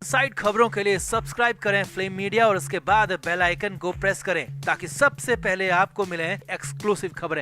Side खबरों के लिए सब्सक्राइब करें फ्लेम मीडिया और उसके बाद बेल आइकन को प्रेस करें ताकि सबसे पहले आपको मिले एक्सक्लूसिव खबरें।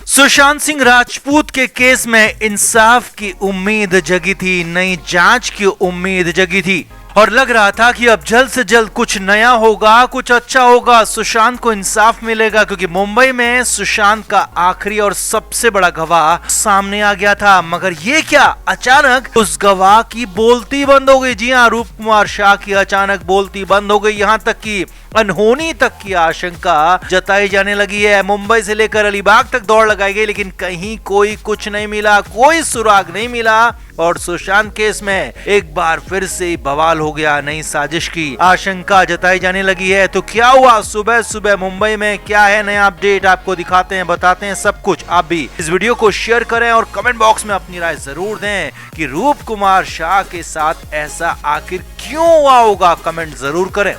सुशांत सिंह राजपूत के केस में इंसाफ की उम्मीद जगी थी, नई जांच की उम्मीद जगी थी और लग रहा था कि अब जल्द से जल्द कुछ नया होगा, कुछ अच्छा होगा, सुशांत को इंसाफ मिलेगा क्योंकि मुंबई में सुशांत का आखिरी और सबसे बड़ा गवाह सामने आ गया था। मगर ये क्या, अचानक उस गवाह की बोलती बंद हो गई। जी हाँ, रूप कुमार शाह की अचानक बोलती बंद हो गई, यहाँ तक कि अनहोनी तक की आशंका जताई जाने लगी है। मुंबई से लेकर अलीबाग तक दौड़ लगाई गई लेकिन कहीं कोई कुछ नहीं मिला, कोई सुराग नहीं मिला और सुशांत केस में एक बार फिर से बवाल हो गया। नई साजिश की आशंका जताई जाने लगी है। तो क्या हुआ सुबह सुबह मुंबई में, क्या है नया अपडेट, आपको दिखाते हैं, बताते हैं सब कुछ। आप भी इस वीडियो को शेयर करें और कमेंट बॉक्स में अपनी राय जरूर दें कि रूप कुमार शाह के साथ ऐसा आखिर क्यों हुआ होगा, कमेंट जरूर करें।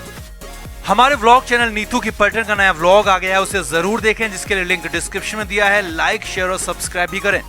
हमारे व्लॉग चैनल नीतू की पैटर्न का नया व्लॉग आ गया है, उसे जरूर देखें जिसके लिए लिंक डिस्क्रिप्शन में दिया है। लाइक शेयर और सब्सक्राइब भी करें।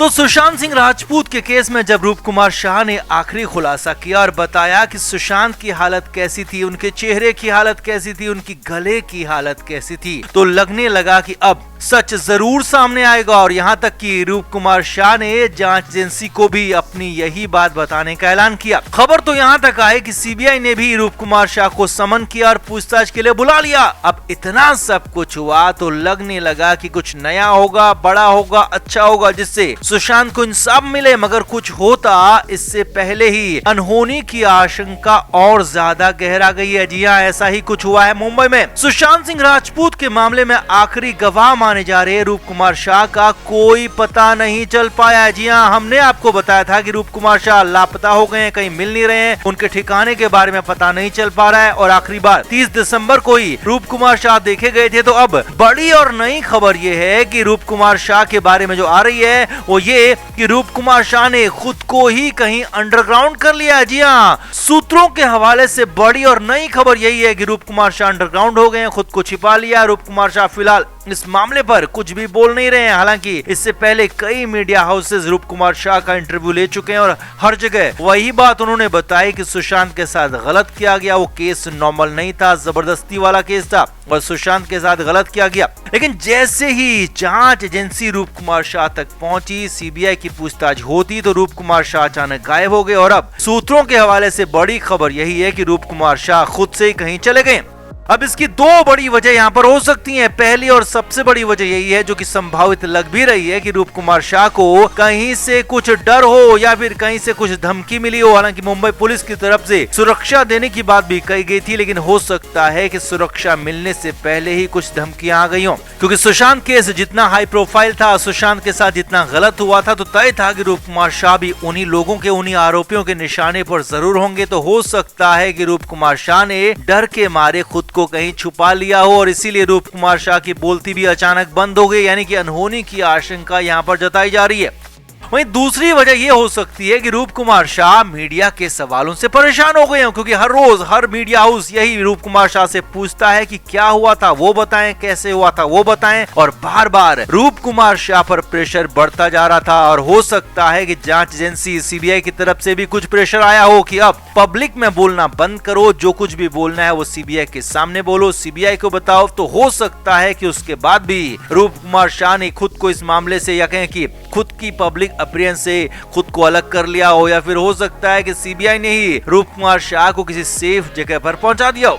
तो सुशांत सिंह राजपूत के केस में जब रूप कुमार शाह ने आखिरी खुलासा किया और बताया कि सुशांत की हालत कैसी थी, उनके चेहरे की हालत कैसी थी, उनकी गले की हालत कैसी थी, तो लगने लगा कि अब सच जरूर सामने आएगा। और यहाँ तक कि रूप कुमार शाह ने जांच एजेंसी को भी अपनी यही बात बताने का ऐलान किया। खबर तो यहाँ तक आई कि सीबीआई ने भी रूप कुमार शाह को समन किया और पूछताछ के लिए बुला लिया। अब इतना सब कुछ हुआ तो लगने लगा कि कुछ नया होगा, बड़ा होगा, अच्छा होगा, जिससे सुशांत को इंसाफ मिले। मगर कुछ होता इससे पहले ही अनहोनी की आशंका और ज्यादा गहरा गई है। जी हाँ, ऐसा ही कुछ हुआ है मुंबई में। सुशांत सिंह राजपूत के मामले में आखिरी गवाह माने जा रहे रूप कुमार शाह का कोई पता नहीं चल पाया। जी हाँ, हमने आपको बताया था कि रूप कुमार शाह लापता हो गए हैं, कहीं मिल नहीं रहे हैं, उनके ठिकाने के बारे में पता नहीं चल पा रहा है और आखिरी बार 30 दिसंबर को ही रूप कुमार शाह देखे गए थे। तो अब बड़ी और नई खबर ये है कि रूप कुमार शाह के बारे में जो आ रही है वो ये कि रूप कुमार शाह ने खुद को ही कहीं अंडरग्राउंड कर लिया। जी हाँ, सूत्रों के हवाले से बड़ी और नई खबर यही है कि रूप कुमार शाह अंडरग्राउंड हो गए, खुद को छिपा लिया। रूप कुमार शाह फिलहाल इस मामले पर कुछ भी बोल नहीं रहे हैं। हालांकि इससे पहले कई मीडिया हाउसेस रूप कुमार शाह का इंटरव्यू ले चुके हैं और हर जगह वही बात उन्होंने बताई कि सुशांत के साथ गलत किया गया, वो केस नॉर्मल नहीं था, जबरदस्ती वाला केस था और सुशांत के साथ गलत किया गया। लेकिन जैसे ही जांच एजेंसी रूप कुमार शाह तक पहुंची, सीबीआई की पूछताछ होती तो रूप कुमार शाह अचानक गायब हो गए। और अब सूत्रों के हवाले से बड़ी खबर यही है कि रूप कुमार शाह खुद से ही कहीं चले गए। अब इसकी दो बड़ी वजह यहाँ पर हो सकती हैं। पहली और सबसे बड़ी वजह यही है, जो कि संभावित लग भी रही है, कि रूप कुमार शाह को कहीं से कुछ डर हो या फिर कहीं से कुछ धमकी मिली हो। हालांकि मुंबई पुलिस की तरफ से सुरक्षा देने की बात भी कही गई थी, लेकिन हो सकता है कि सुरक्षा मिलने से पहले ही कुछ धमकियां आ गई हो। क्योंकि सुशांत केस जितना हाई प्रोफाइल था, सुशांत के साथ जितना गलत हुआ था, तो तय था कि रूप कुमार शाह भी उन्हीं लोगों के, उन्हीं आरोपियों के निशाने पर जरूर होंगे। तो हो सकता है कि रूप कुमार शाह ने डर के मारे खुद को कहीं छुपा लिया हो और इसीलिए रूप कुमार शाह की बोलती भी अचानक बंद हो गई, यानी कि अनहोनी की आशंका यहाँ पर जताई जा रही है। वहीं दूसरी वजह यह हो सकती है कि रूप कुमार शाह मीडिया के सवालों से परेशान हो गए हैं, क्योंकि हर रोज हर मीडिया हाउस यही रूप कुमार शाह से पूछता है कि क्या हुआ था वो बताएं, कैसे हुआ था वो बताएं, और बार बार रूप कुमार शाह पर प्रेशर बढ़ता जा रहा था। और हो सकता है कि जांच एजेंसी सीबीआई की तरफ से भी कुछ प्रेशर आया हो कि अब पब्लिक में बोलना बंद करो, जो कुछ भी बोलना है वो सीबीआई के सामने बोलो, सीबीआई को बताओ। तो हो सकता है कि उसके बाद भी रूप कुमार शाह ने खुद को इस मामले से, या कहें कि खुद की पब्लिक अपीयरेंस से खुद को अलग कर लिया हो, या फिर हो सकता है कि सीबीआई ने ही रूप कुमार शाह को किसी सेफ जगह पर पहुंचा दिया हो।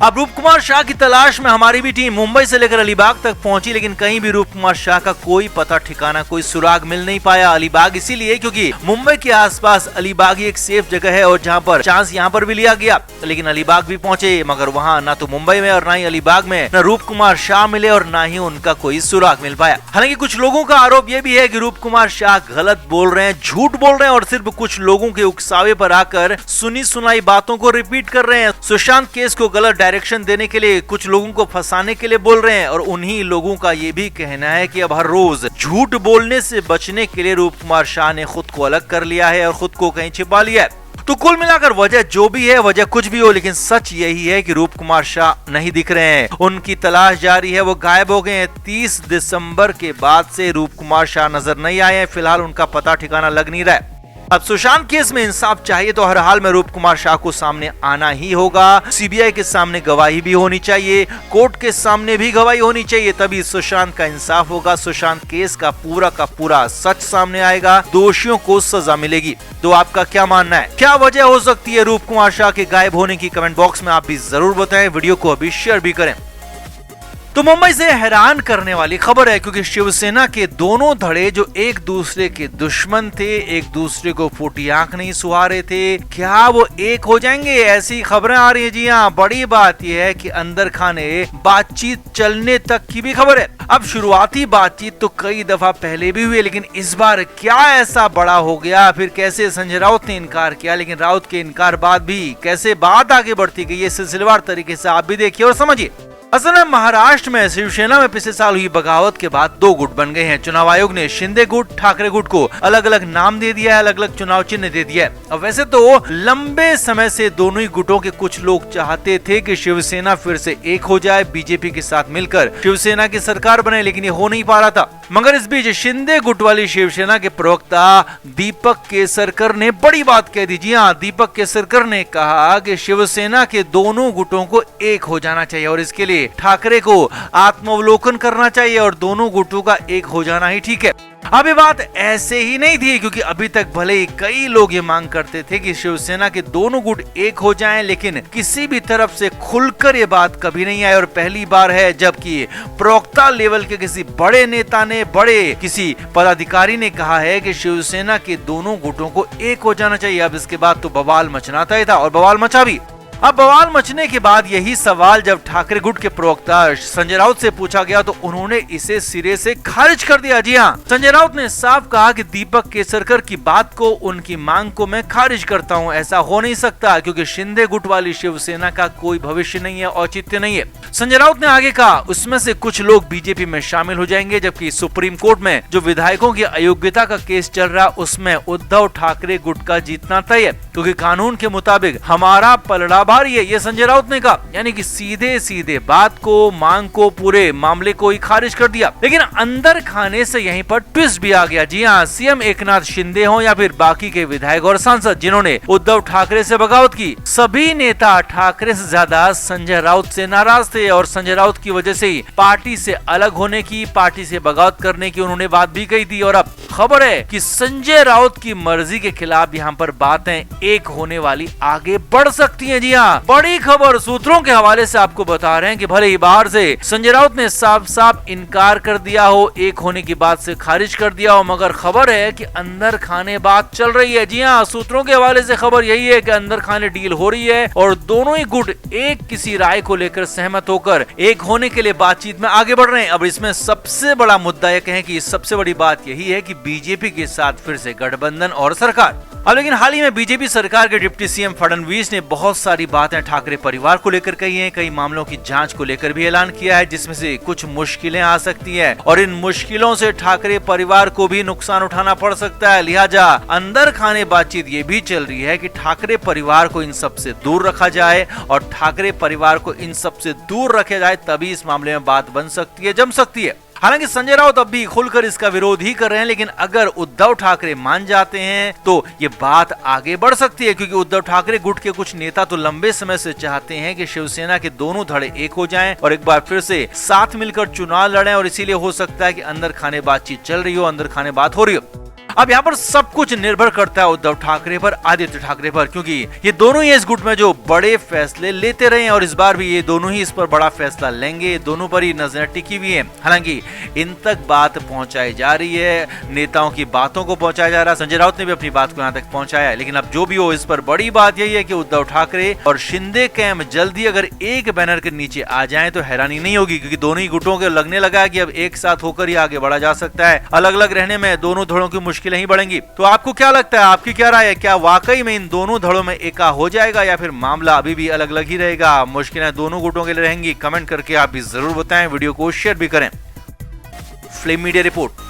अब रूप कुमार शाह की तलाश में हमारी भी टीम मुंबई से लेकर अलीबाग तक पहुंची, लेकिन कहीं भी रूप कुमार शाह का कोई पता ठिकाना, कोई सुराग मिल नहीं पाया। अलीबाग इसीलिए क्योंकि मुंबई के आसपास अलीबाग ही एक सेफ जगह है और जहां पर चांस यहां पर भी लिया गया। लेकिन अलीबाग भी पहुंचे, मगर वहां ना तो मुंबई में और ना ही अलीबाग में न रूप कुमार शाह मिले और ना ही उनका कोई सुराग मिल पाया। हालांकि कुछ लोगों का आरोप यह भी है कि रूप कुमार शाह गलत बोल रहे हैं, झूठ बोल रहे हैं और सिर्फ कुछ लोगों के उकसावे पर आकर सुनी सुनाई बातों को रिपीट कर रहे हैं। सुशांत केस को गलत डायरेक्शन देने के लिए, कुछ लोगों को फंसाने के लिए बोल रहे हैं। और उन्हीं लोगों का ये भी कहना है कि अब हर रोज झूठ बोलने से बचने के लिए रूप कुमार शाह ने खुद को अलग कर लिया है और खुद को कहीं छिपा लिया है। तो कुल मिलाकर वजह जो भी है, वजह कुछ भी हो, लेकिन सच यही है कि रूप कुमार शाह नहीं दिख रहे हैं। उनकी तलाश जारी है, वो गायब हो गए हैं। 30 दिसंबर के बाद से रूप कुमार शाह नजर नहीं आए हैं। फिलहाल उनका पता ठिकाना लग नहीं रहा है। अब सुशांत केस में इंसाफ चाहिए तो हर हाल में रूप कुमार शाह को सामने आना ही होगा। सीबीआई के सामने गवाही भी होनी चाहिए, कोर्ट के सामने भी गवाही होनी चाहिए, तभी सुशांत का इंसाफ होगा। सुशांत केस का पूरा सच सामने आएगा, दोषियों को सजा मिलेगी। तो आपका क्या मानना है? क्या वजह हो सकती है रूप कुमार शाह के गायब होने की? कमेंट बॉक्स में आप भी जरूर बताएं। वीडियो को अभी शेयर भी करें। तो मुंबई से हैरान करने वाली खबर है, क्योंकि शिवसेना के दोनों धड़े जो एक दूसरे के दुश्मन थे, एक दूसरे को फूटी आंख नहीं सुहा रहे थे, क्या वो एक हो जाएंगे? ऐसी खबरें आ रही है। जी हाँ, बड़ी बात यह है कि अंदर खाने बातचीत चलने तक की भी खबर है। अब शुरुआती बातचीत तो कई दफा पहले भी हुई, लेकिन इस बार क्या ऐसा बड़ा हो गया? फिर कैसे संजय राउत ने इनकार किया, लेकिन राउत के इनकार बाद भी कैसे बात आगे बढ़ती गई, ये सिलसिलेवार तरीके से आप भी देखिए और समझिए। असल में महाराष्ट्र में शिवसेना में पिछले साल हुई बगावत के बाद दो गुट बन गए हैं। चुनाव आयोग ने शिंदे गुट, ठाकरे गुट को अलग अलग नाम दे दिया है, अलग अलग चुनाव चिन्ह दे दिया है। अब वैसे तो लंबे समय से दोनों ही गुटों के कुछ लोग चाहते थे कि शिवसेना फिर से एक हो जाए, बीजेपी के साथ मिलकर शिवसेना की सरकार बने, लेकिन ये हो नहीं पा रहा था। मगर इस बीच शिंदे गुट वाली शिवसेना के प्रवक्ता दीपक केसरकर ने बड़ी बात कह दी। जी हाँ, दीपक केसरकर ने कहा कि शिवसेना के दोनों गुटों को एक हो जाना चाहिए और इसके लिए ठाकरे को आत्मावलोकन करना चाहिए और दोनों गुटों का एक हो जाना ही ठीक है। अब ये बात ऐसे ही नहीं थी, क्योंकि अभी तक भले ही कई लोग ये मांग करते थे कि शिवसेना के दोनों गुट एक हो जाएं, लेकिन किसी भी तरफ से खुलकर ये बात कभी नहीं आई। और पहली बार है जबकि प्रवक्ता लेवल के किसी बड़े नेता ने, बड़े किसी पदाधिकारी ने कहा है कि शिवसेना के दोनों गुटों को एक हो जाना चाहिए। अब इसके बाद तो बवाल मचना तय था और बवाल मचा भी। अब बवाल मचने के बाद यही सवाल जब ठाकरे गुट के प्रवक्ता संजय राउत से पूछा गया तो उन्होंने इसे सिरे से खारिज कर दिया। जी हाँ, संजय राउत ने साफ कहा कि दीपक केसरकर की बात को, उनकी मांग को मैं खारिज करता हूँ। ऐसा हो नहीं सकता, क्योंकि शिंदे गुट वाली शिवसेना का कोई भविष्य नहीं है, औचित्य नहीं है। संजय राउत ने आगे कहा, उसमें से कुछ लोग बीजेपी में शामिल हो जाएंगे, जबकि सुप्रीम कोर्ट में जो विधायकों की अयोग्यता का केस चल रहा उसमें उद्धव ठाकरे गुट का जीतना तय है, क्योंकि कानून के मुताबिक हमारा पलड़ा भारी है, ये संजय राउत ने कहा। यानी कि सीधे सीधे बात को, मांग को, पूरे मामले को ही खारिज कर दिया। लेकिन अंदर खाने से यहीं पर ट्विस्ट भी आ गया। जी हाँ, सीएम एकनाथ शिंदे हो या फिर बाकी के विधायक और सांसद जिन्होंने उद्धव ठाकरे से बगावत की, सभी नेता ठाकरे से ज्यादा संजय राउत से नाराज थे और संजय राउत की वजह से ही पार्टी से अलग होने की, पार्टी से बगावत करने की उन्होंने बात भी कही थी। और अब खबर है कि संजय राउत की मर्जी के खिलाफ यहाँ पर बातें एक होने वाली आगे बढ़ सकती हैं। जी हाँ, बड़ी खबर सूत्रों के हवाले से आपको बता रहे हैं कि भले ही बाहर से संजय राउत ने साफ साफ इनकार कर दिया हो, एक होने की बात से खारिज कर दिया हो, मगर खबर है कि अंदर खाने बात चल रही है। जी हाँ, सूत्रों के हवाले से खबर यही है कि अंदर खाने डील हो रही है और दोनों ही गुट एक किसी राय को लेकर सहमत होकर एक होने के लिए बातचीत में आगे बढ़ रहे हैं। अब इसमें सबसे बड़ा मुद्दा यह कहें कि सबसे बड़ी बात यही है कि बीजेपी के साथ फिर से गठबंधन और सरकार। अब लेकिन हाल ही में बीजेपी सरकार के डिप्टी सीएम फडणवीस ने बहुत सारी बातें ठाकरे परिवार को लेकर कही हैं, कई मामलों की जांच को लेकर भी ऐलान किया है, जिसमें से कुछ मुश्किलें आ सकती हैं और इन मुश्किलों से ठाकरे परिवार को भी नुकसान उठाना पड़ सकता है। लिहाजा अंदर खाने बातचीत ये भी चल रही है कि ठाकरे परिवार को इन सब से दूर रखा जाए और ठाकरे परिवार को इन सब से दूर रखा जाए, तभी इस मामले में बात बन सकती है, जम सकती है। हालांकि संजय राउत अब भी खुलकर इसका विरोध ही कर रहे हैं, लेकिन अगर उद्धव ठाकरे मान जाते हैं तो ये बात आगे बढ़ सकती है, क्योंकि उद्धव ठाकरे गुट के कुछ नेता तो लंबे समय से चाहते हैं कि शिवसेना के दोनों धड़े एक हो जाएं और एक बार फिर से साथ मिलकर चुनाव लड़ें, और इसीलिए हो सकता है कि अंदर खाने बातचीत चल रही हो, अंदर खाने बात हो रही हो। अब यहाँ पर सब कुछ निर्भर करता है उद्धव ठाकरे पर, आदित्य ठाकरे पर, क्योंकि ये दोनों ही इस गुट में जो बड़े फैसले लेते रहे हैं और इस बार भी ये दोनों ही इस पर बड़ा फैसला लेंगे। दोनों पर ही नजर टिकी हुई है। हालांकि इन तक बात पहुंचाई जा रही है, नेताओं की बातों को पहुंचाया जा रहा है, संजय राउत ने भी अपनी बात को यहाँ तक पहुंचाया है। लेकिन अब जो भी हो, इस पर बड़ी बात यही है कि उद्धव ठाकरे और शिंदे कैंप जल्दी अगर एक बैनर के नीचे आ जाए तो हैरानी नहीं होगी, क्योंकि दोनों ही गुटों के लगने लगा है कि अब एक साथ होकर ही आगे बढ़ा जा सकता है। अलग अलग रहने में दोनों धड़ों की मुश्किलें ही बढ़ेंगी। तो आपको क्या लगता है, आपकी क्या राय है? क्या वाकई में इन दोनों धड़ों में एका हो जाएगा या फिर मामला अभी भी अलग अलग ही रहेगा? मुश्किलें दोनों गुटों के लिए रहेंगी। कमेंट करके आप भी जरूर बताएं, वीडियो को शेयर भी करें। Flame media report.